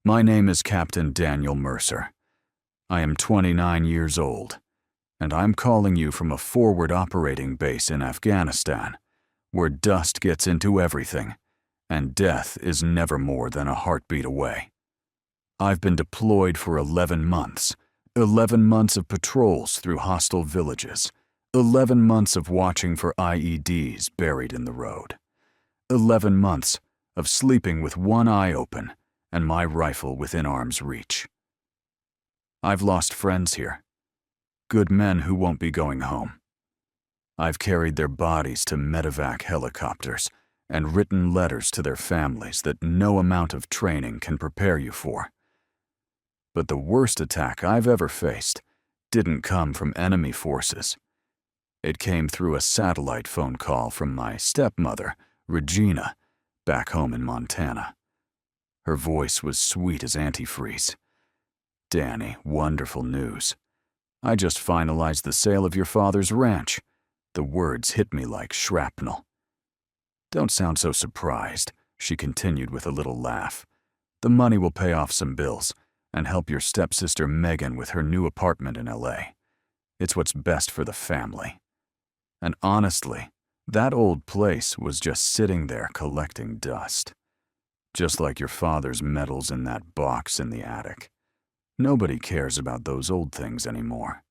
My name is Captain Daniel Mercer. I am 29 years old, and I'm calling you from a forward operating base in Afghanistan, where dust gets into everything, and death is never more than a heartbeat away. I've been deployed for 11 months, 11 months of patrols through hostile villages, 11 months of watching for IEDs buried in the road, 11 months of sleeping with one eye open and my rifle within arm's reach. I've lost friends here, good men who won't be going home. I've carried their bodies to medevac helicopters and written letters to their families that no amount of training can prepare you for. But the worst attack I've ever faced didn't come from enemy forces. It came through a satellite phone call from my stepmother, Regina, back home in Montana. Her voice was sweet as antifreeze. "Danny, wonderful news. I just finalized the sale of your father's ranch." The words hit me like shrapnel. "Don't sound so surprised," she continued with a little laugh. "The money will pay off some bills and help your stepsister Megan with her new apartment in LA. It's what's best for the family." And honestly, that old place was just sitting there collecting dust. Just like your father's medals in that box in the attic. Nobody cares about those old things anymore.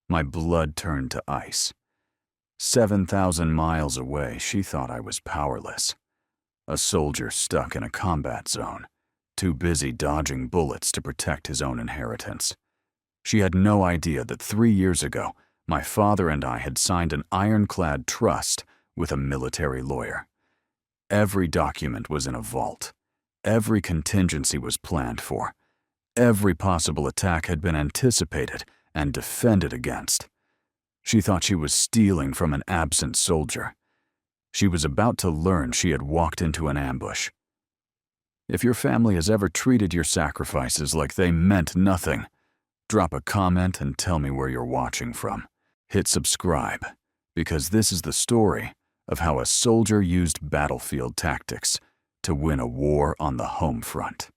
My blood turned to ice. 7,000 miles away, she thought I was powerless. A soldier stuck in a combat zone, too busy dodging bullets to protect his own inheritance. She had no idea that 3 years ago, my father and I had signed an ironclad trust with a military lawyer. Every document was in a vault. Every contingency was planned for. Every possible attack had been anticipated and defended against. She thought she was stealing from an absent soldier. She was about to learn she had walked into an ambush. If your family has ever treated your sacrifices like they meant nothing, drop a comment and tell me where you're watching from. Hit subscribe, because this is the story of how a soldier used battlefield tactics to win a war on the home front.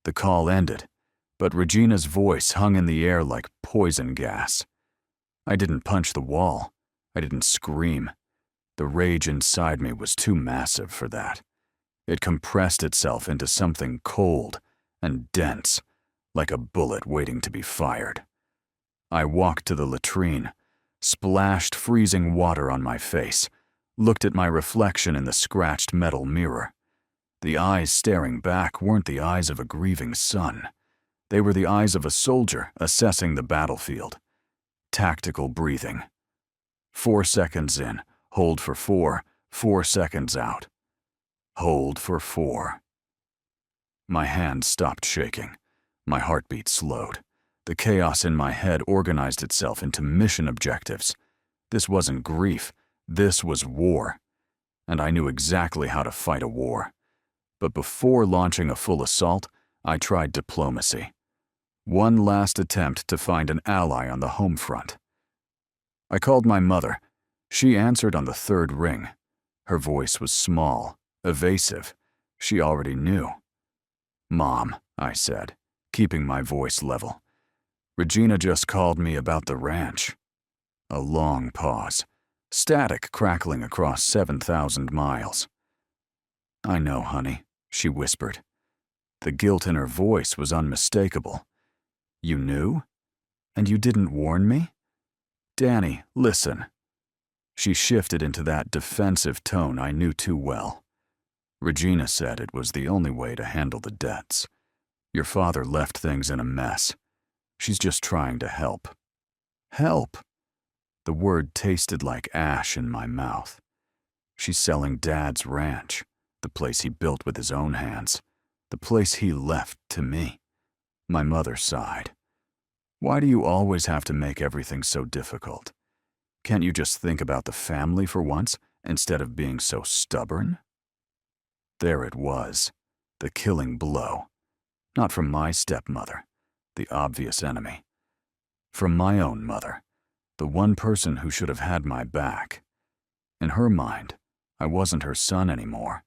The call ended, but Regina's voice hung in the air like poison gas. I didn't punch the wall. I didn't scream. The rage inside me was too massive for that. It compressed itself into something cold and dense, like a bullet waiting to be fired. I walked to the latrine, splashed freezing water on my face, looked at my reflection in the scratched metal mirror. The eyes staring back weren't the eyes of a grieving son. They were the eyes of a soldier assessing the battlefield. Tactical breathing. 4 seconds in, hold for 4, 4 seconds out. Hold for 4. My hands stopped shaking. My heartbeat slowed. The chaos in my head organized itself into mission objectives. This wasn't grief. This was war. And I knew exactly how to fight a war. But before launching a full assault, I tried diplomacy. One last attempt to find an ally on the home front. I called my mother. She answered on the 3rd ring. Her voice was small, evasive. She already knew. "Mom," I said, keeping my voice level. "Regina just called me about the ranch." A long pause. Static crackling across 7,000 miles. "I know, honey," she whispered. The guilt in her voice was unmistakable. "You knew? And you didn't warn me? Danny, listen." She shifted into that defensive tone I knew too well. "Regina said it was the only way to handle the debts. Your father left things in a mess. She's just trying to help." Help? The word tasted like ash in my mouth. She's selling Dad's ranch, the place he built with his own hands, the place he left to me. My mother sighed. "Why do you always have to make everything so difficult? Can't you just think about the family for once, instead of being so stubborn?" There it was, the killing blow. Not from my stepmother, the obvious enemy. From my own mother, the one person who should have had my back. In her mind, I wasn't her son anymore.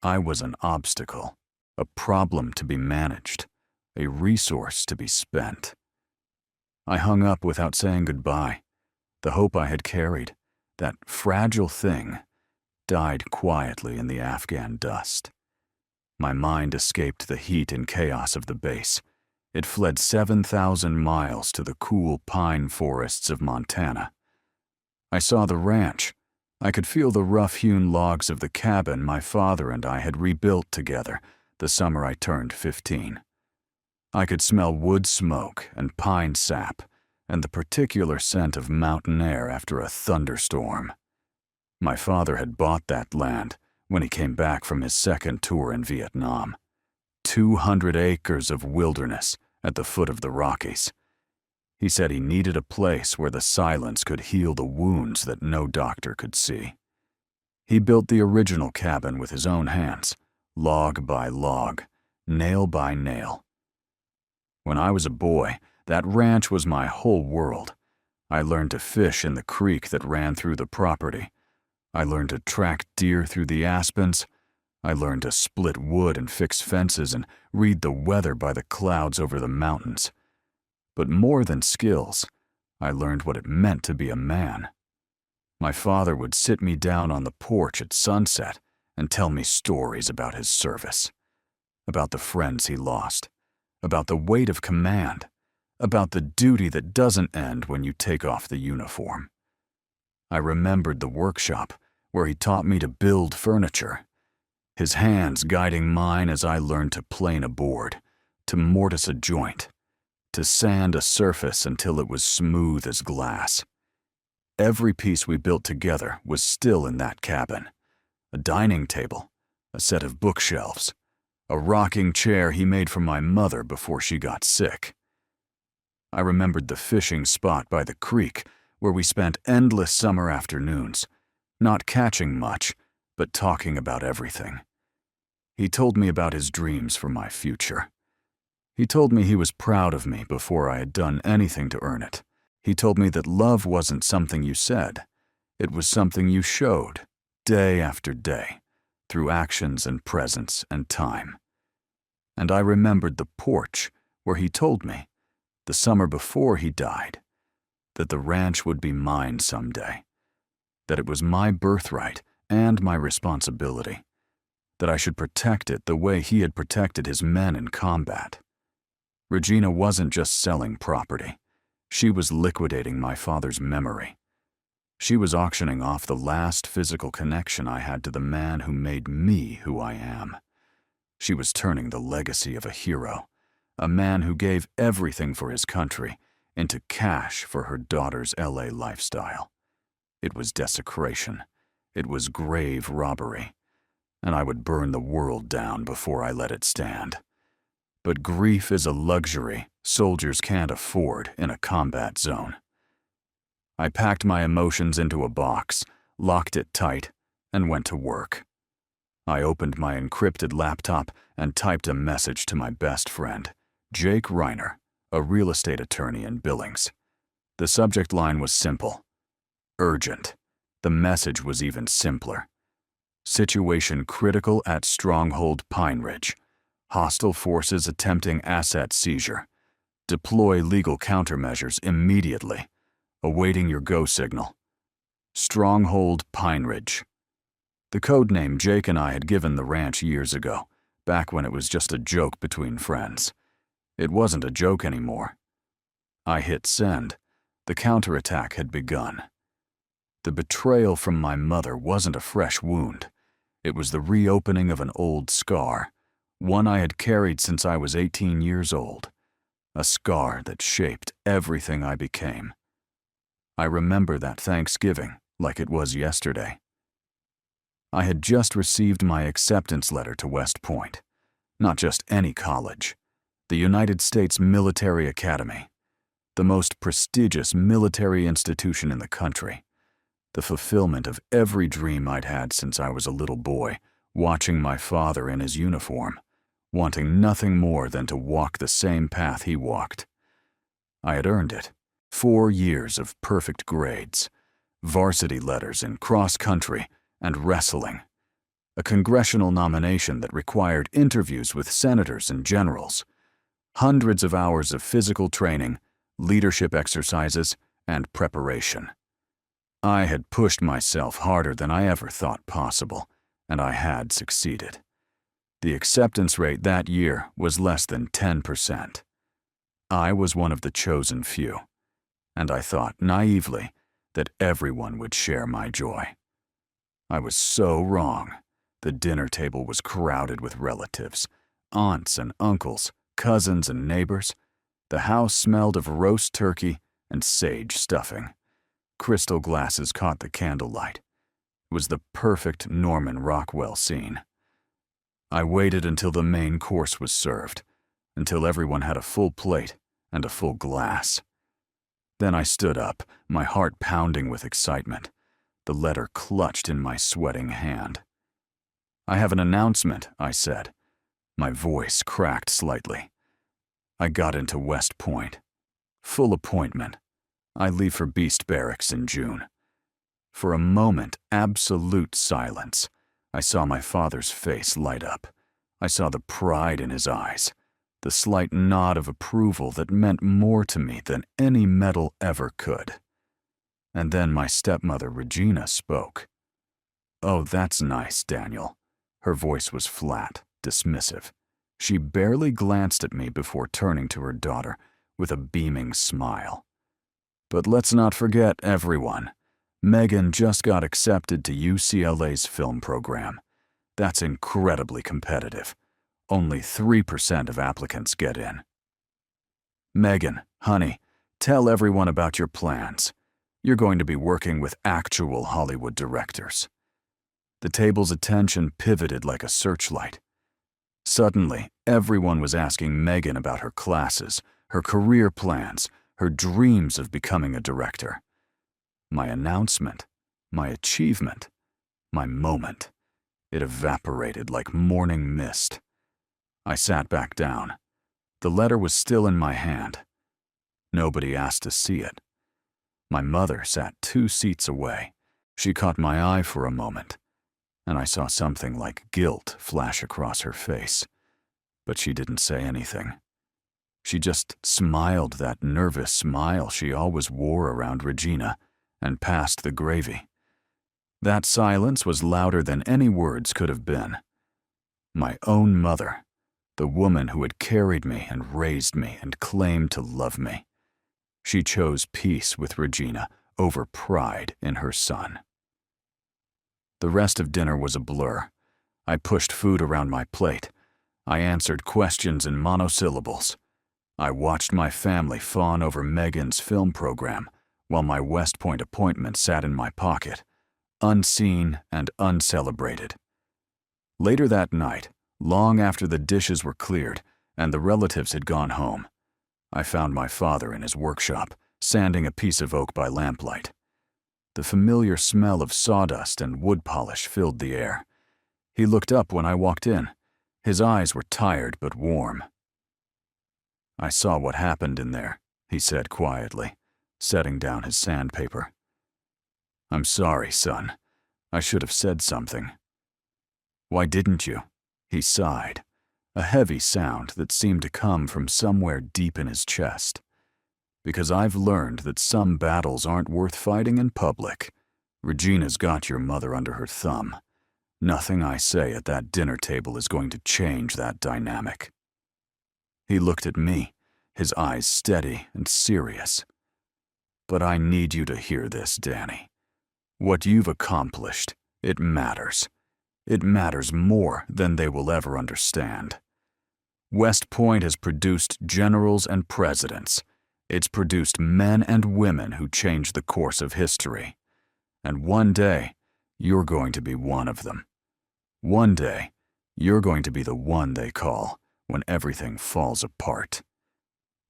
I was an obstacle. a problem to be managed, a resource to be spent. I hung up without saying goodbye. The hope I had carried, that fragile thing, died quietly in the Afghan dust. My mind escaped the heat and chaos of the base. It fled 7,000 miles to the cool pine forests of Montana. I saw the ranch. I could feel the rough-hewn logs of the cabin my father and I had rebuilt together the summer I turned 15. I could smell wood smoke and pine sap and the particular scent of mountain air after a thunderstorm. My father had bought that land when he came back from his second tour in Vietnam. 200 acres of wilderness at the foot of the Rockies. He said he needed a place where the silence could heal the wounds that no doctor could see. He built the original cabin with his own hands, log by log, nail by nail. When I was a boy, that ranch was my whole world. I learned to fish in the creek that ran through the property. I learned to track deer through the aspens. I learned to split wood and fix fences and read the weather by the clouds over the mountains. But more than skills, I learned what it meant to be a man. My father would sit me down on the porch at sunset and tell me stories about his service, about the friends he lost, about the weight of command, about the duty that doesn't end when you take off the uniform. I remembered the workshop where he taught me to build furniture, his hands guiding mine as I learned to plane a board, to mortise a joint, to sand a surface until it was smooth as glass. Every piece we built together was still in that cabin. A dining table, a set of bookshelves, a rocking chair he made for my mother before she got sick. I remembered the fishing spot by the creek where we spent endless summer afternoons, not catching much, but talking about everything. He told me about his dreams for my future. He told me he was proud of me before I had done anything to earn it. He told me that love wasn't something you said. It was something you showed, day after day, through actions and presence and time. And I remembered the porch where he told me, the summer before he died, that the ranch would be mine someday, that it was my birthright and my responsibility, that I should protect it the way he had protected his men in combat. Regina wasn't just selling property. She was liquidating my father's memory. She was auctioning off the last physical connection I had to the man who made me who I am. She was turning the legacy of a hero, a man who gave everything for his country, into cash for her daughter's LA lifestyle. It was desecration. It was grave robbery. And I would burn the world down before I let it stand. But grief is a luxury soldiers can't afford in a combat zone. I packed my emotions into a box, locked it tight, and went to work. I opened my encrypted laptop and typed a message to my best friend, Jake Reiner, a real estate attorney in Billings. The subject line was simple. Urgent. The message was even simpler. Situation critical at Stronghold Pine Ridge. Hostile forces attempting asset seizure. Deploy legal countermeasures immediately. Awaiting your go signal. Stronghold Pine Ridge. The code name Jake and I had given the ranch years ago, back when it was just a joke between friends. It wasn't a joke anymore. I hit send. The counterattack had begun. The betrayal from my mother wasn't a fresh wound. It was the reopening of an old scar, one I had carried since I was 18 years old, a scar that shaped everything I became. I remember that Thanksgiving like it was yesterday. I had just received my acceptance letter to West Point, not just any college, the United States Military Academy, the most prestigious military institution in the country, the fulfillment of every dream I'd had since I was a little boy, watching my father in his uniform, wanting nothing more than to walk the same path he walked. I had earned it. 4 years of perfect grades, varsity letters in cross-country and wrestling, a congressional nomination that required interviews with senators and generals, hundreds of hours of physical training, leadership exercises, and preparation. I had pushed myself harder than I ever thought possible, and I had succeeded. The acceptance rate that year was less than 10%. I was one of the chosen few, and I thought naively that everyone would share my joy. I was so wrong. The dinner table was crowded with relatives, aunts and uncles, cousins and neighbors. The house smelled of roast turkey and sage stuffing. Crystal glasses caught the candlelight. It was the perfect Norman Rockwell scene. I waited until the main course was served, until everyone had a full plate and a full glass. Then I stood up, my heart pounding with excitement, the letter clutched in my sweating hand. "I have an announcement," I said. My voice cracked slightly. I got into West Point. Full appointment. I leave for Beast Barracks in June. For a moment, absolute silence. I saw my father's face light up. I saw the pride in his eyes, the slight nod of approval that meant more to me than any medal ever could. And then my stepmother, Regina, spoke. "Oh, that's nice, Daniel." Her voice was flat, dismissive. She barely glanced at me before turning to her daughter with a beaming smile. "But let's not forget everyone. Megan just got accepted to UCLA's film program. That's incredibly competitive. Only 3% of applicants get in. Megan, honey, tell everyone about your plans. You're going to be working with actual Hollywood directors." The table's attention pivoted like a searchlight. Suddenly, everyone was asking Megan about her classes, her career plans, her dreams of becoming a director. My announcement, my achievement, my moment. It evaporated like morning mist. I sat back down. The letter was still in my hand. Nobody asked to see it. My mother sat 2 seats away. She caught my eye for a moment, and I saw something like guilt flash across her face. But she didn't say anything. She just smiled that nervous smile she always wore around Regina and passed the gravy. That silence was louder than any words could have been. My own mother, the woman who had carried me and raised me and claimed to love me. She chose peace with Regina over pride in her son. The rest of dinner was a blur. I pushed food around my plate. I answered questions in monosyllables. I watched my family fawn over Megan's film program while my West Point appointment sat in my pocket, unseen and uncelebrated. Later that night, long after the dishes were cleared and the relatives had gone home, I found my father in his workshop, sanding a piece of oak by lamplight. The familiar smell of sawdust and wood polish filled the air. He looked up when I walked in. His eyes were tired but warm. "I saw what happened in there," he said quietly, setting down his sandpaper. "I'm sorry, son. I should have said something." "Why didn't you?" He sighed, a heavy sound that seemed to come from somewhere deep in his chest. "Because I've learned that some battles aren't worth fighting in public. Regina's got your mother under her thumb. Nothing I say at that dinner table is going to change that dynamic." He looked at me, his eyes steady and serious. "But I need you to hear this, Danny. What you've accomplished, it matters. It matters more than they will ever understand. West Point has produced generals and presidents. It's produced men and women who changed the course of history. And one day, you're going to be one of them. One day, you're going to be the one they call when everything falls apart.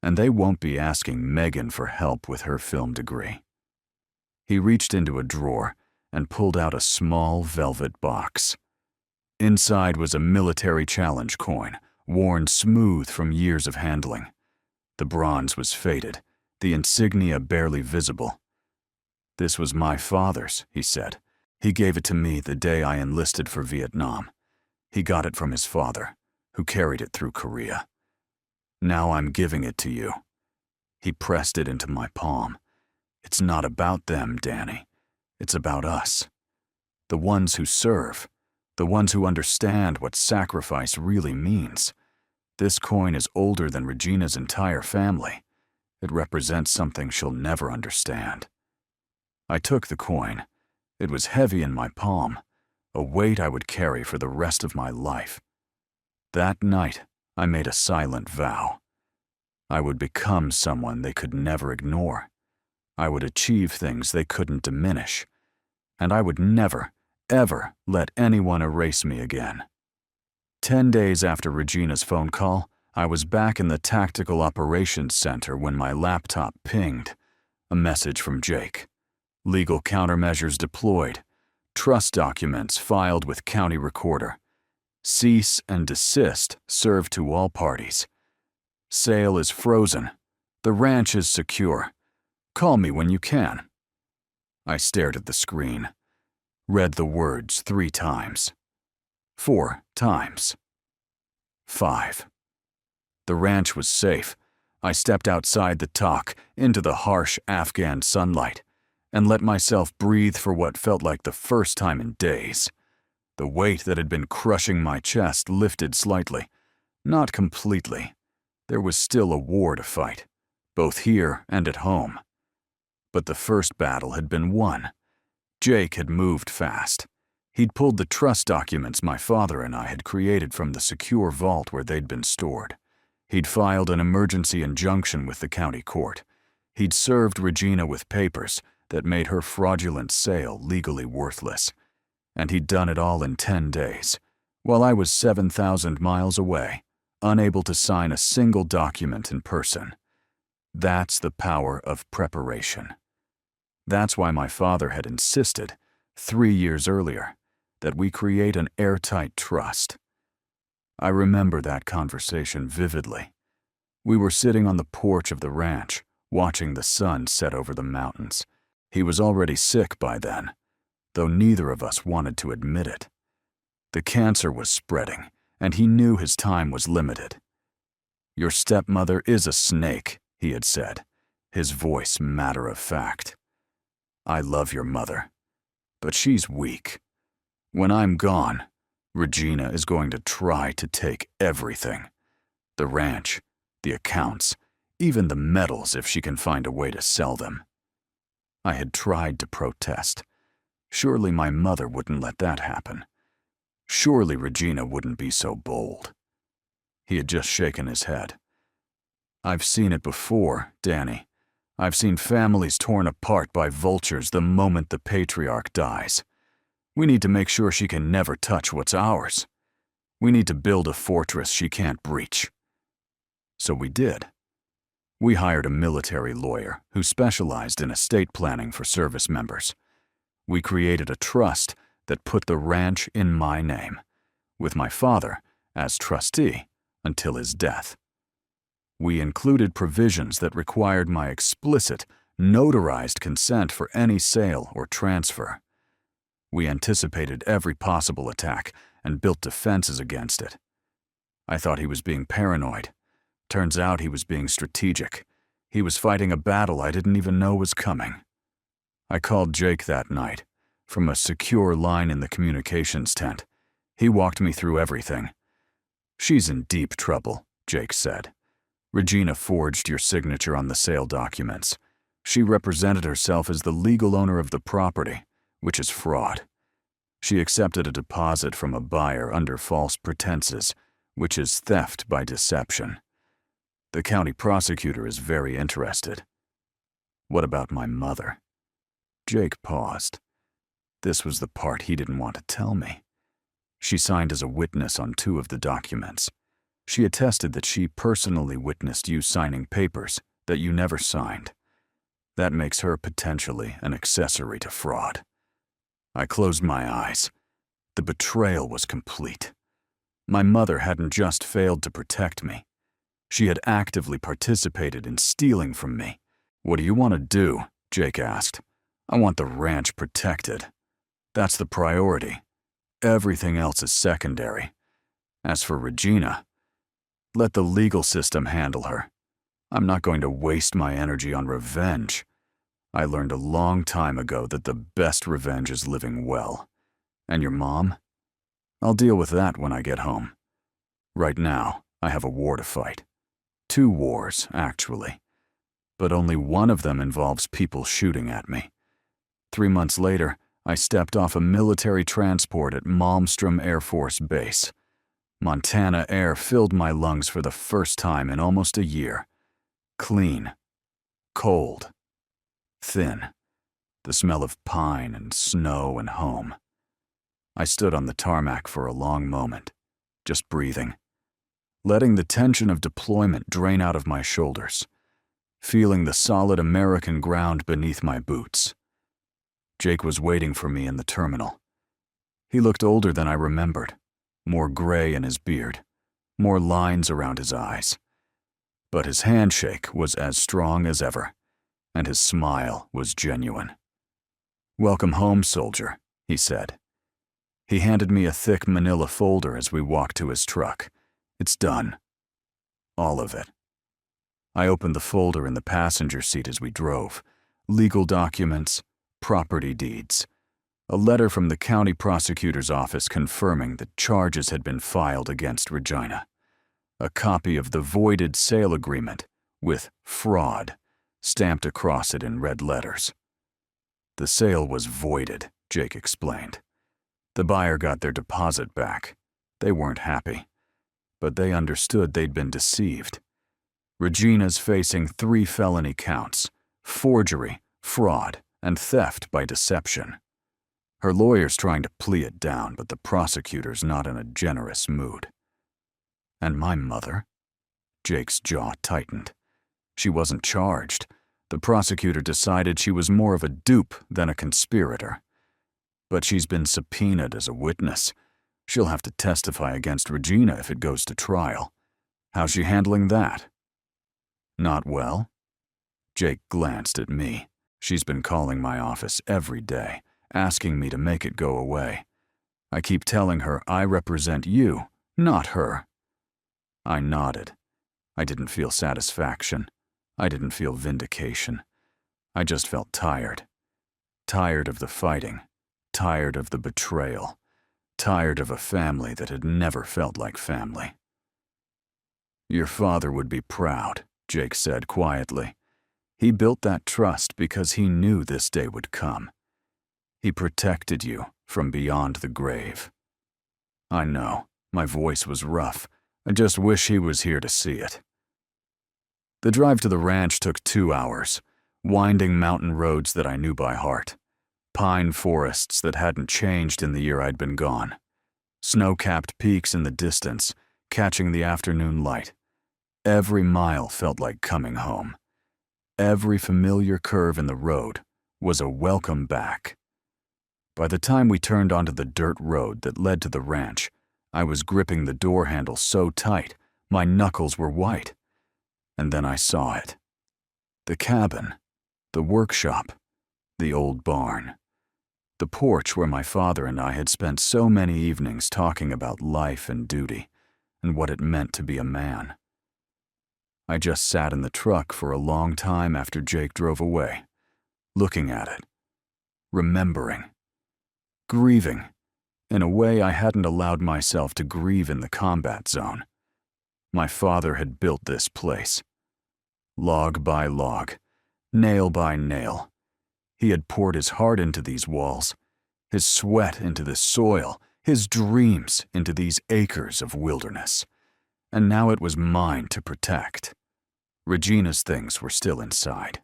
And they won't be asking Megan for help with her film degree." He reached into a drawer and pulled out a small velvet box. Inside was a military challenge coin, worn smooth from years of handling. The bronze was faded, the insignia barely visible. "This was my father's," he said, He gave it to me the day I enlisted for Vietnam. He got it from his father, who carried it through Korea. Now I'm giving it to you." He pressed it into my palm. "It's not about them, Danny. It's about us. The ones who serve. The ones who understand what sacrifice really means. This coin is older than Regina's entire family. It represents something she'll never understand." I took the coin. It was heavy in my palm, a weight I would carry for the rest of my life. That night, I made a silent vow. I would become someone they could never ignore. I would achieve things they couldn't diminish. And I would never, ever let anyone erase me again. 10 days after Regina's phone call, I was back in the Tactical Operations Center when my laptop pinged. A message from Jake. Legal countermeasures deployed. Trust documents filed with county recorder. Cease and desist served to all parties. Sale is frozen. The ranch is secure. Call me when you can. I stared at the screen. Read the words 3 times. 4 times. 5. The ranch was safe. I stepped outside the talk, into the harsh Afghan sunlight, and let myself breathe for what felt like the first time in days. The weight that had been crushing my chest lifted slightly. Not completely. There was still a war to fight, both here and at home. But the first battle had been won. Jake had moved fast. He'd pulled the trust documents my father and I had created from the secure vault where they'd been stored. He'd filed an emergency injunction with the county court. He'd served Regina with papers that made her fraudulent sale legally worthless. And he'd done it all in 10 days, while I was 7,000 miles away, unable to sign a single document in person. That's the power of preparation. That's why my father had insisted, 3 years earlier, that we create an airtight trust. I remember that conversation vividly. We were sitting on the porch of the ranch, watching the sun set over the mountains. He was already sick by then, though neither of us wanted to admit it. The cancer was spreading, and he knew his time was limited. "Your stepmother is a snake," he had said, his voice matter of fact. "I love your mother, but she's weak. When I'm gone, Regina is going to try to take everything. The ranch, the accounts, even the medals if she can find a way to sell them." I had tried to protest. Surely my mother wouldn't let that happen. Surely Regina wouldn't be so bold. He had just shaken his head. "I've seen it before, Danny. I've seen families torn apart by vultures the moment the patriarch dies. We need to make sure she can never touch what's ours. We need to build a fortress she can't breach." So we did. We hired a military lawyer who specialized in estate planning for service members. We created a trust that put the ranch in my name, with my father as trustee until his death. We included provisions that required my explicit, notarized consent for any sale or transfer. We anticipated every possible attack and built defenses against it. I thought he was being paranoid. Turns out he was being strategic. He was fighting a battle I didn't even know was coming. I called Jake that night, from a secure line in the communications tent. He walked me through everything. "She's in deep trouble," Jake said. "Regina forged your signature on the sale documents. She represented herself as the legal owner of the property, which is fraud. She accepted a deposit from a buyer under false pretenses, which is theft by deception. The county prosecutor is very interested." "What about my mother?" Jake paused. This was the part he didn't want to tell me. She signed as a witness on 2 of the documents. She attested that she personally witnessed you signing papers that you never signed. That makes her potentially an accessory to fraud. I closed my eyes. The betrayal was complete. My mother hadn't just failed to protect me. She had actively participated in stealing from me. "What do you want to do?" Jake asked. "I want the ranch protected." That's the priority. Everything else is secondary. As for Regina, let the legal system handle her. I'm not going to waste my energy on revenge. I learned a long time ago that the best revenge is living well. And your mom? I'll deal with that when I get home. Right now, I have a war to fight. 2 wars, actually. But only one of them involves people shooting at me. 3 months later, I stepped off a military transport at Malmstrom Air Force Base. Montana air filled my lungs for the first time in almost a year. Clean. Cold. Thin. The smell of pine and snow and home. I stood on the tarmac for a long moment, just breathing, letting the tension of deployment drain out of my shoulders, feeling the solid American ground beneath my boots. Jake was waiting for me in the terminal. He looked older than I remembered, more gray in his beard, more lines around his eyes. But his handshake was as strong as ever, and his smile was genuine. "Welcome home, soldier," he said. He handed me a thick manila folder as we walked to his truck. "It's done. All of it." I opened the folder in the passenger seat as we drove. Legal documents, property deeds, a letter from the county prosecutor's office confirming that charges had been filed against Regina, a copy of the voided sale agreement with fraud stamped across it in red letters. The sale was voided, Jake explained. The buyer got their deposit back. They weren't happy, but they understood they'd been deceived. Regina's facing 3 felony counts: forgery, fraud, and theft by deception. Her lawyer's trying to plea it down, but the prosecutor's not in a generous mood. And my mother? Jake's jaw tightened. She wasn't charged. The prosecutor decided she was more of a dupe than a conspirator. But she's been subpoenaed as a witness. She'll have to testify against Regina if it goes to trial. How's she handling that? Not well? Jake glanced at me. She's been calling my office every day, asking me to make it go away. I keep telling her I represent you, not her. I nodded. I didn't feel satisfaction. I didn't feel vindication. I just felt tired. Tired of the fighting. Tired of the betrayal. Tired of a family that had never felt like family. "Your father would be proud," Jake said quietly. "He built that trust because he knew this day would come. He protected you from beyond the grave." I know, my voice was rough. I just wish he was here to see it. The drive to the ranch took 2 hours, winding mountain roads that I knew by heart. Pine forests that hadn't changed in the year I'd been gone. Snow-capped peaks in the distance, catching the afternoon light. Every mile felt like coming home. Every familiar curve in the road was a welcome back. By the time we turned onto the dirt road that led to the ranch, I was gripping the door handle so tight, my knuckles were white. And then I saw it. The cabin, the workshop, the old barn. The porch where my father and I had spent so many evenings talking about life and duty, and what it meant to be a man. I just sat in the truck for a long time after Jake drove away, looking at it, remembering, grieving, in a way I hadn't allowed myself to grieve in the combat zone. My father had built this place. Log by log, nail by nail. He had poured his heart into these walls, his sweat into this soil, his dreams into these acres of wilderness. And now it was mine to protect. Regina's things were still inside.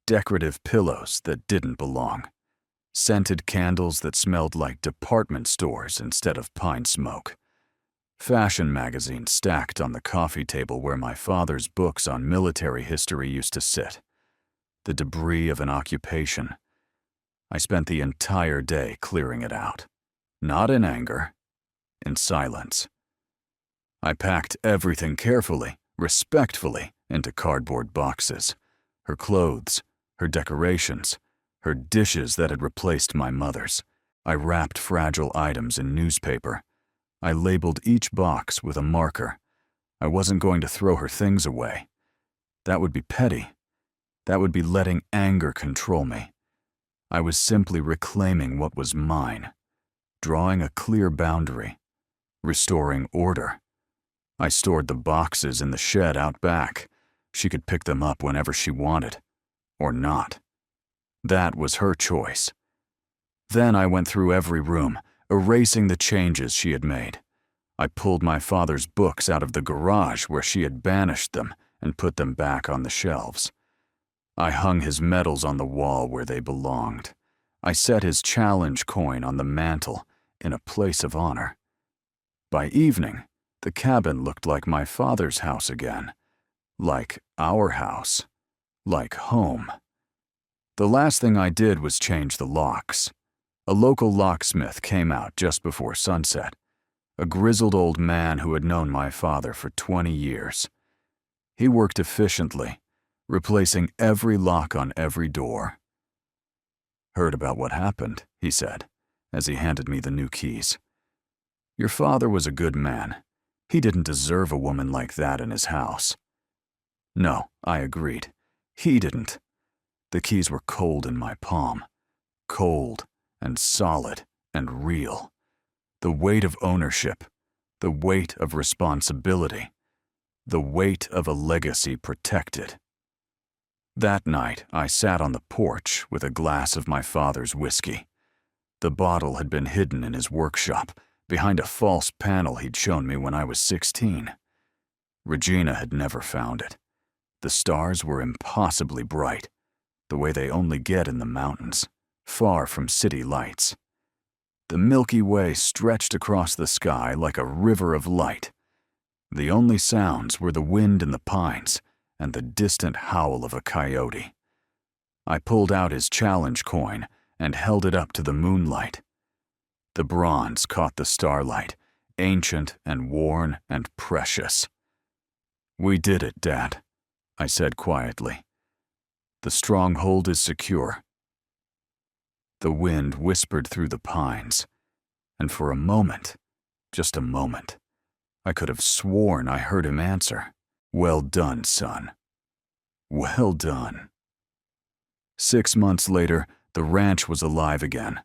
Decorative pillows that didn't belong. Scented candles that smelled like department stores instead of pine smoke. Fashion magazines stacked on the coffee table where my father's books on military history used to sit. The debris of an occupation. I spent the entire day clearing it out. Not in anger, in silence. I packed everything carefully, respectfully, into cardboard boxes. Her clothes, her decorations, her dishes that had replaced my mother's. I wrapped fragile items in newspaper. I labeled each box with a marker. I wasn't going to throw her things away. That would be petty. That would be letting anger control me. I was simply reclaiming what was mine, drawing a clear boundary, restoring order. I stored the boxes in the shed out back. She could pick them up whenever she wanted, or not. That was her choice. Then I went through every room, erasing the changes she had made. I pulled my father's books out of the garage where she had banished them and put them back on the shelves. I hung his medals on the wall where they belonged. I set his challenge coin on the mantel in a place of honor. By evening, the cabin looked like my father's house again, like our house, like home. The last thing I did was change the locks. A local locksmith came out just before sunset, a grizzled old man who had known my father for 20 years. He worked efficiently, replacing every lock on every door. "Heard about what happened," he said, as he handed me the new keys. "Your father was a good man. He didn't deserve a woman like that in his house." No, I agreed. He didn't. The keys were cold in my palm. Cold and solid and real. The weight of ownership. The weight of responsibility. The weight of a legacy protected. That night, I sat on the porch with a glass of my father's whiskey. The bottle had been hidden in his workshop, behind a false panel he'd shown me when I was 16. Regina had never found it. The stars were impossibly bright, the way they only get in the mountains, far from city lights. The Milky Way stretched across the sky like a river of light. The only sounds were the wind in the pines and the distant howl of a coyote. I pulled out his challenge coin and held it up to the moonlight. The bronze caught the starlight, ancient and worn and precious. "We did it, Dad," I said quietly. "The stronghold is secure." The wind whispered through the pines, and for a moment, just a moment, I could have sworn I heard him answer, "Well done, son. Well done." 6 months later, the ranch was alive again,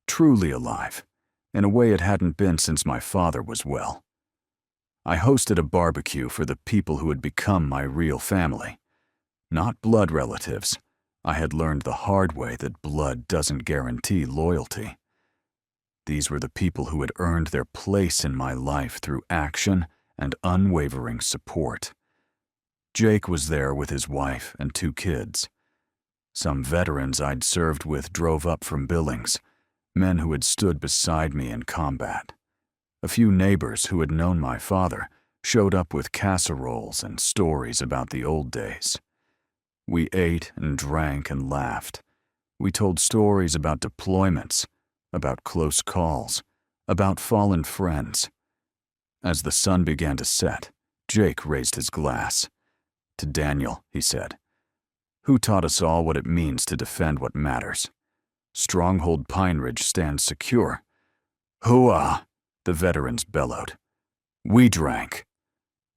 truly alive, in a way it hadn't been since my father was well. I hosted a barbecue for the people who had become my real family. Not blood relatives. I had learned the hard way that blood doesn't guarantee loyalty. These were the people who had earned their place in my life through action and unwavering support. Jake was there with his wife and 2 kids. Some veterans I'd served with drove up from Billings, men who had stood beside me in combat. A few neighbors who had known my father showed up with casseroles and stories about the old days. We ate and drank and laughed. We told stories about deployments, about close calls, about fallen friends. As the sun began to set, Jake raised his glass. "To Daniel," he said, "who taught us all what it means to defend what matters. Stronghold Pine Ridge stands secure." "Hooah!" the veterans bellowed. We drank.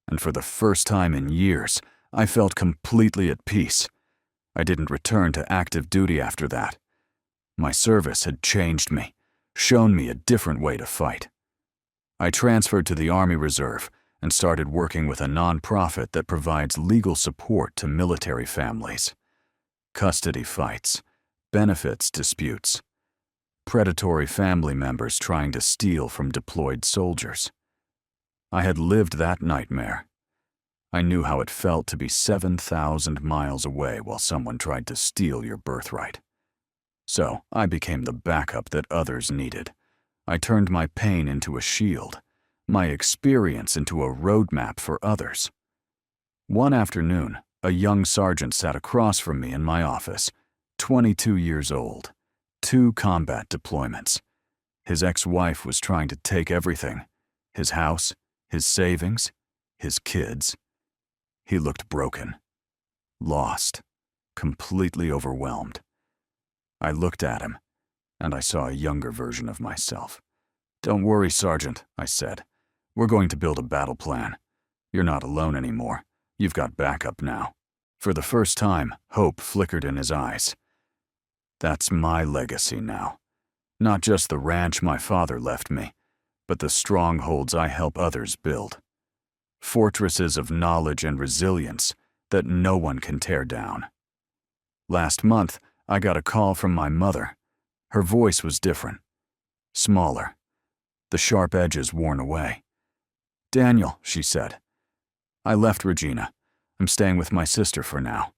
And for the first time in years, I felt completely at peace. I didn't return to active duty after that. My service had changed me, shown me a different way to fight. I transferred to the Army Reserve and started working with a nonprofit that provides legal support to military families. Custody fights, benefits disputes, predatory family members trying to steal from deployed soldiers. I had lived that nightmare. I knew how it felt to be 7,000 miles away while someone tried to steal your birthright. So I became the backup that others needed. I turned my pain into a shield, my experience into a roadmap for others. One afternoon, a young sergeant sat across from me in my office, 22 years old, 2 combat deployments. His ex-wife was trying to take everything, his house, his savings, his kids. He looked broken, lost, completely overwhelmed. I looked at him, and I saw a younger version of myself. "Don't worry, Sergeant," I said. "We're going to build a battle plan. You're not alone anymore. You've got backup now." For the first time, hope flickered in his eyes. That's my legacy now. Not just the ranch my father left me, but the strongholds I help others build. Fortresses of knowledge and resilience that no one can tear down. Last month, I got a call from my mother. Her voice was different. Smaller. The sharp edges worn away. "Daniel," she said. "I left Regina. I'm staying with my sister for now."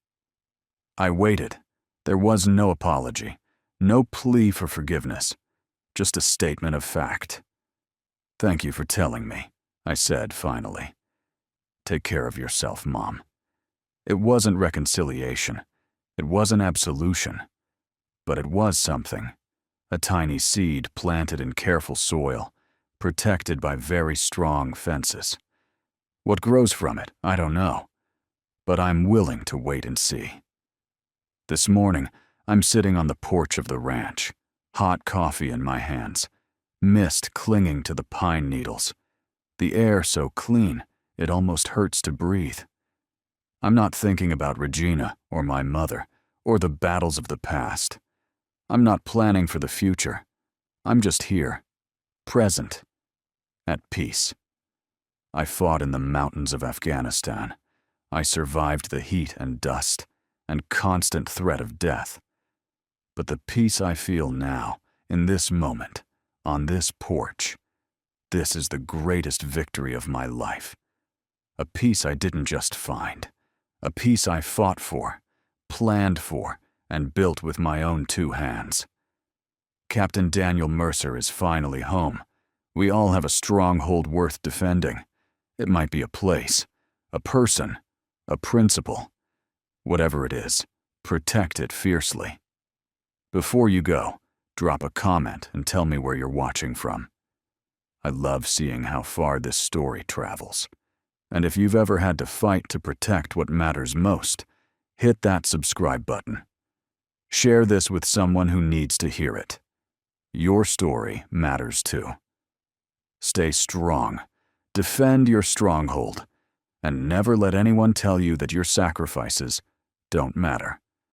I waited. There was no apology, no plea for forgiveness, just a statement of fact. "Thank you for telling me," I said finally. "Take care of yourself, Mom." It wasn't reconciliation. It wasn't absolution. But it was something. A tiny seed planted in careful soil, protected by very strong fences. What grows from it, I don't know. But I'm willing to wait and see. This morning, I'm sitting on the porch of the ranch, hot coffee in my hands, mist clinging to the pine needles, the air so clean it almost hurts to breathe. I'm not thinking about Regina or my mother or the battles of the past. I'm not planning for the future. I'm just here, present, at peace. I fought in the mountains of Afghanistan. I survived the heat and dust and constant threat of death. But the peace I feel now, in this moment, on this porch, this is the greatest victory of my life. A peace I didn't just find. A peace I fought for, planned for, and built with my own 2 hands. Captain Daniel Mercer is finally home. We all have a stronghold worth defending. It might be a place, a person, a principle. Whatever it is, protect it fiercely. Before you go, drop a comment and tell me where you're watching from. I love seeing how far this story travels. And if you've ever had to fight to protect what matters most, hit that subscribe button. Share this with someone who needs to hear it. Your story matters too. Stay strong, defend your stronghold, and never let anyone tell you that your sacrifices don't matter.